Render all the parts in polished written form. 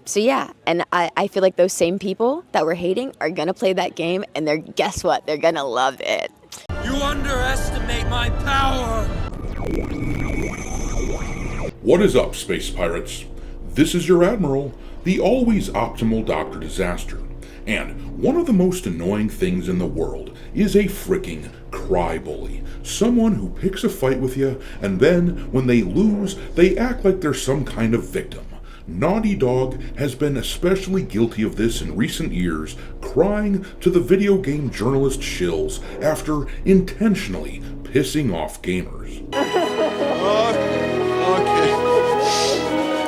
So yeah, and I feel like those same people that were hating are gonna play that game, and guess what? They're gonna love it. You underestimate my power! What is up, Space Pirates? This is your Admiral, the always optimal Dr. Disaster. And one of the most annoying things in the world is a fricking cry-bully. Someone who picks a fight with you, and then, when they lose, they act like they're some kind of victim. Naughty Dog has been especially guilty of this in recent years, crying to the video game journalist shills after intentionally pissing off gamers. Okay.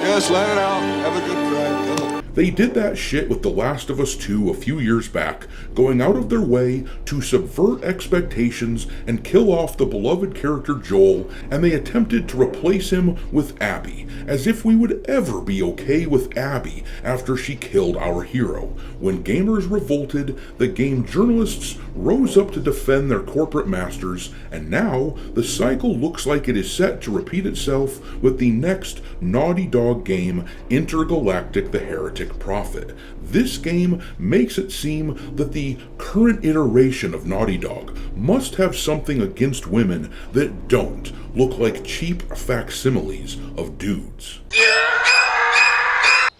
Just let it out. Have a good cry. Come on. They did that shit with The Last of Us 2 a few years back, going out of their way to subvert expectations and kill off the beloved character Joel, and they attempted to replace him with Abby, as if we would ever be okay with Abby after she killed our hero. When gamers revolted, the game journalists rose up to defend their corporate masters, and now the cycle looks like it is set to repeat itself with the next Naughty Dog game, Intergalactic the Heretic Prophet. This game makes it seem that the current iteration of Naughty Dog must have something against women that don't look like cheap facsimiles of dudes.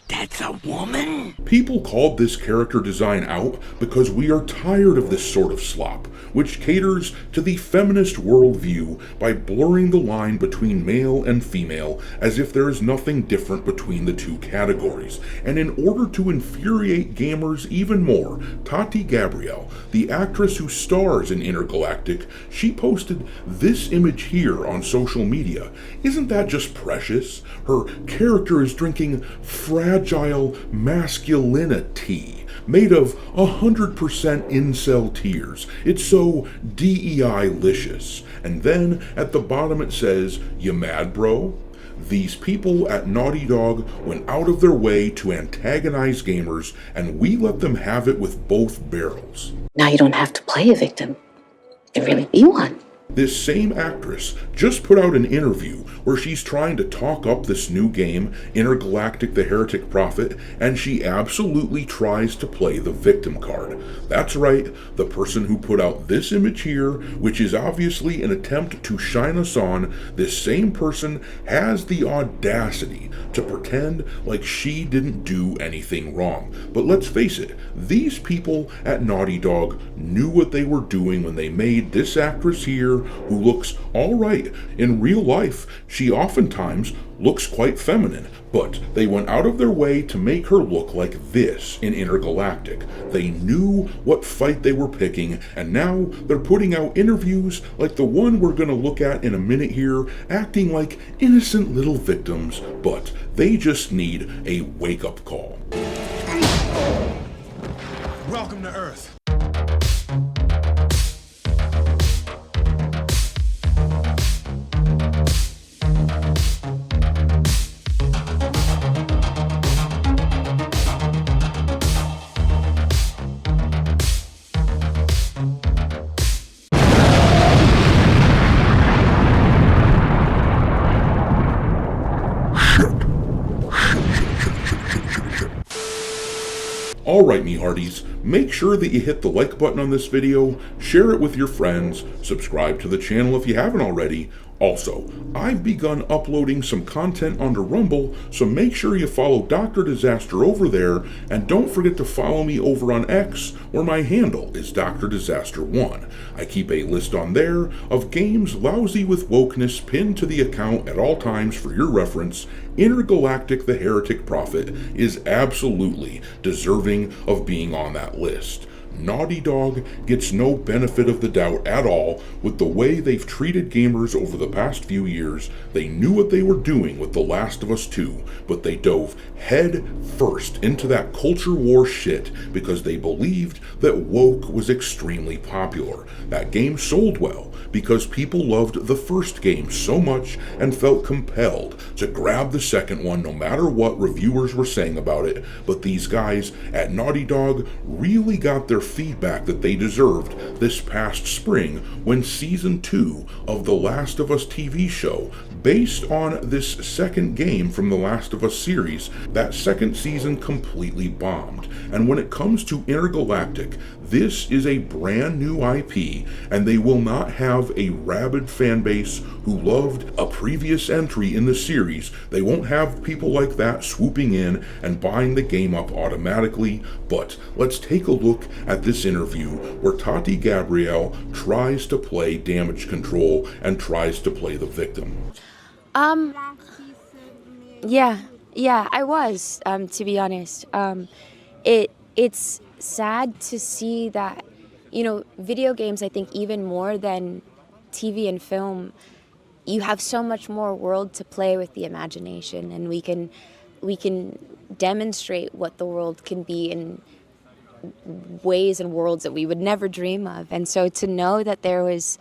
That's a woman? People called this character design out because we are tired of this sort of slop, which caters to the feminist worldview by blurring the line between male and female as if there is nothing different between the two categories. And in order to infuriate gamers even more, Tati Gabrielle, the actress who stars in Intergalactic, she posted this image here on social media. Isn't that just precious? Her character is drinking fragile masculinity, made of 100% incel tears. It's so DEI-licious. And then at the bottom it says, "You mad, bro?" These people at Naughty Dog went out of their way to antagonize gamers, and we let them have it with both barrels. Now you don't have to play a victim. You really be one. This same actress just put out an interview where she's trying to talk up this new game, Intergalactic the Heretic Prophet, and she absolutely tries to play the victim card. That's right, the person who put out this image here, which is obviously an attempt to shine us on, this same person has the audacity to pretend like she didn't do anything wrong. But let's face it, these people at Naughty Dog knew what they were doing when they made this actress here, who looks alright. In real life, she oftentimes looks quite feminine, but they went out of their way to make her look like this in Intergalactic. They knew what fight they were picking, and now they're putting out interviews like the one we're going to look at in a minute here, acting like innocent little victims, but they just need a wake-up call. Welcome to Earth. Alright, me hearties, make sure that you hit the like button on this video, share it with your friends, subscribe to the channel if you haven't already. Also, I've begun uploading some content onto Rumble, so make sure you follow Dr. Disaster over there, and don't forget to follow me over on X, where my handle is Dr. Disaster1. I keep a list on there of games lousy with wokeness pinned to the account at all times for your reference. Intergalactic the Heretic Prophet is absolutely deserving of being on that list. Naughty Dog gets no benefit of the doubt at all with the way they've treated gamers over the past few years. They knew what they were doing with The Last of Us 2, but they dove head first into that culture war shit because they believed that woke was extremely popular. That game sold well because people loved the first game so much and felt compelled to grab the second one no matter what reviewers were saying about it. But these guys at Naughty Dog really got their feedback that they deserved this past spring when Season 2 of The Last of Us TV show Based on this second game from the Last of Us series, that second season completely bombed. And when it comes to Intergalactic, this is a brand new IP, and they will not have a rabid fan base who loved a previous entry in the series. They won't have people like that swooping in and buying the game up automatically. But let's take a look at this interview where Tati Gabrielle tries to play damage control and tries to play the victim. Yeah, I was, to be honest. It's sad to see that, video games, I think even more than TV and film, you have so much more world to play with the imagination, and we can demonstrate what the world can be in ways and worlds that we would never dream of. And so to know that there was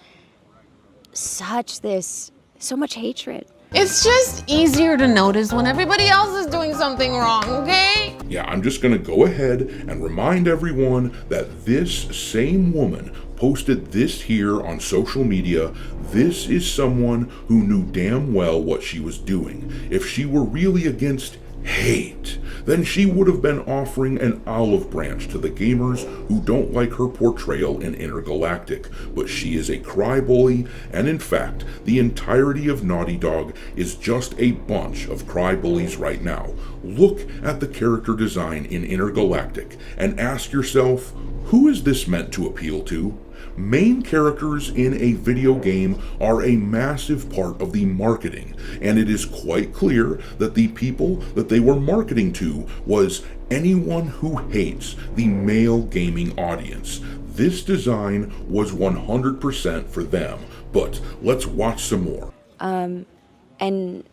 so much hatred. It's just easier to notice when everybody else is doing something wrong, okay? Yeah, I'm just gonna go ahead and remind everyone that this same woman posted this here on social media. This is someone who knew damn well what she was doing. If she were really against hate, then she would have been offering an olive branch to the gamers who don't like her portrayal in Intergalactic. But she is a crybaby, and in fact, the entirety of Naughty Dog is just a bunch of crybullies right now. Look at the character design in Intergalactic and ask yourself, who is this meant to appeal to? Main characters in a video game are a massive part of the marketing, and it is quite clear that the people that they were marketing to was anyone who hates the male gaming audience. This design was 100% for them, but let's watch some more. And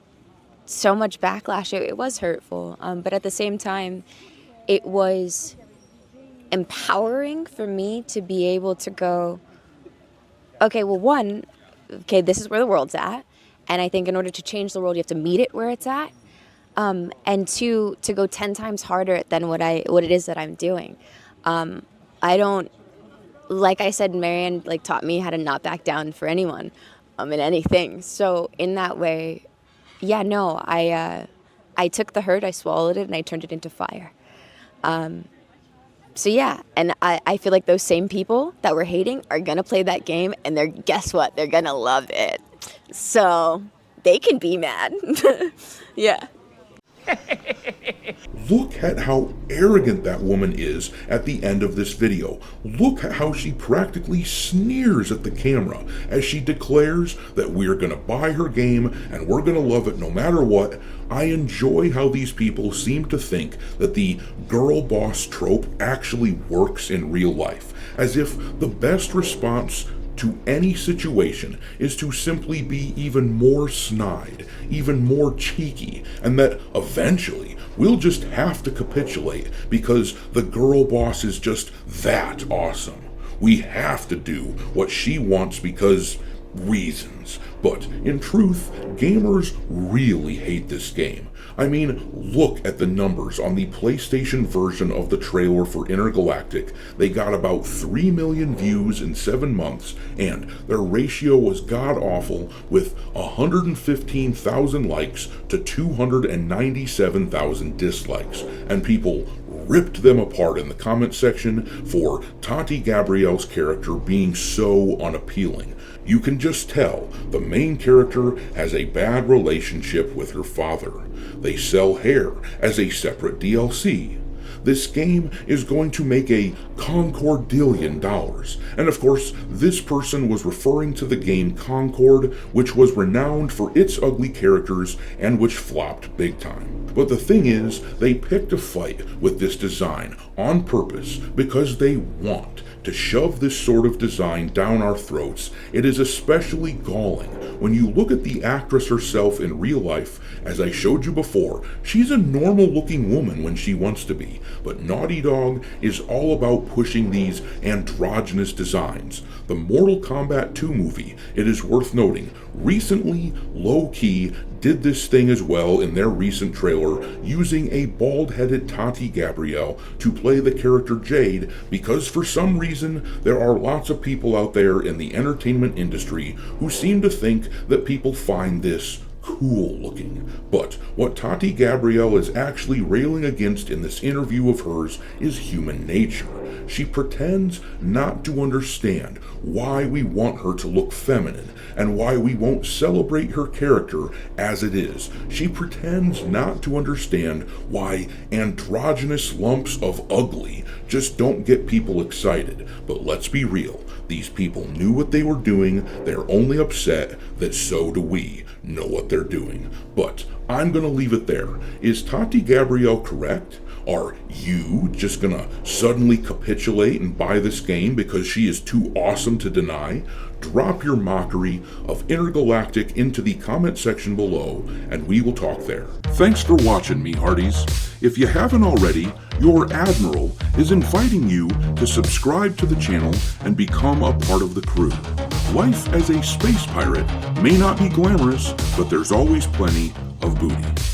so much backlash, it was hurtful, but at the same time, it was empowering for me to be able to go, okay, this is where the world's at, and I think in order to change the world, you have to meet it where it's at, and to go 10 times harder than what it is that I'm doing. I don't, like I said, Marianne taught me how to not back down for anyone, in anything. So in that way, I took the hurt, I swallowed it, and I turned it into fire. So yeah, and I feel like those same people that were hating are gonna play that game, and guess what? They're gonna love it. So they can be mad. Yeah. Look at how arrogant that woman is at the end of this video. Look at how she practically sneers at the camera as she declares that we're gonna buy her game and we're gonna love it no matter what. I enjoy how these people seem to think that the girl boss trope actually works in real life, as if the best response to any situation is to simply be even more snide, even more cheeky, and that eventually we'll just have to capitulate because the girl boss is just that awesome. We have to do what she wants because reasons. But in truth, gamers really hate this game. I mean, look at the numbers on the PlayStation version of the trailer for Intergalactic. They got about 3 million views in 7 months, and their ratio was god-awful with 115,000 likes to 297,000 dislikes, and people ripped them apart in the comment section for Tati Gabrielle's character being so unappealing. You can just tell the main character has a bad relationship with her father. They sell hair as a separate DLC. This game is going to make $1 concordillion. And of course, this person was referring to the game Concord, which was renowned for its ugly characters and which flopped big time. But the thing is, they picked a fight with this design on purpose because they want to shove this sort of design down our throats. It is especially galling when you look at the actress herself in real life. As I showed you before, she's a normal looking woman when she wants to be, but Naughty Dog is all about pushing these androgynous designs. The Mortal Kombat 2 movie, it is worth noting, recently, low-key, did this thing as well in their recent trailer, using a bald-headed Tati Gabrielle to play the character Jade, because for some reason there are lots of people out there in the entertainment industry who seem to think that people find this cool looking. But what Tati Gabrielle is actually railing against in this interview of hers is human nature. She pretends not to understand why we want her to look feminine and why we won't celebrate her character as it is. She pretends not to understand why androgynous lumps of ugly just don't get people excited. But let's be real, these people knew what they were doing. They're only upset that so do we know what they're doing. But I'm gonna leave it there. Is Tati Gabrielle correct? Are you just gonna suddenly capitulate and buy this game because she is too awesome to deny? Drop your mockery of Intergalactic into the comment section below, and we will talk there. Thanks for watching, me hearties. If you haven't already, your Admiral is inviting you to subscribe to the channel and become a part of the crew. Life as a space pirate may not be glamorous, but there's always plenty of booty.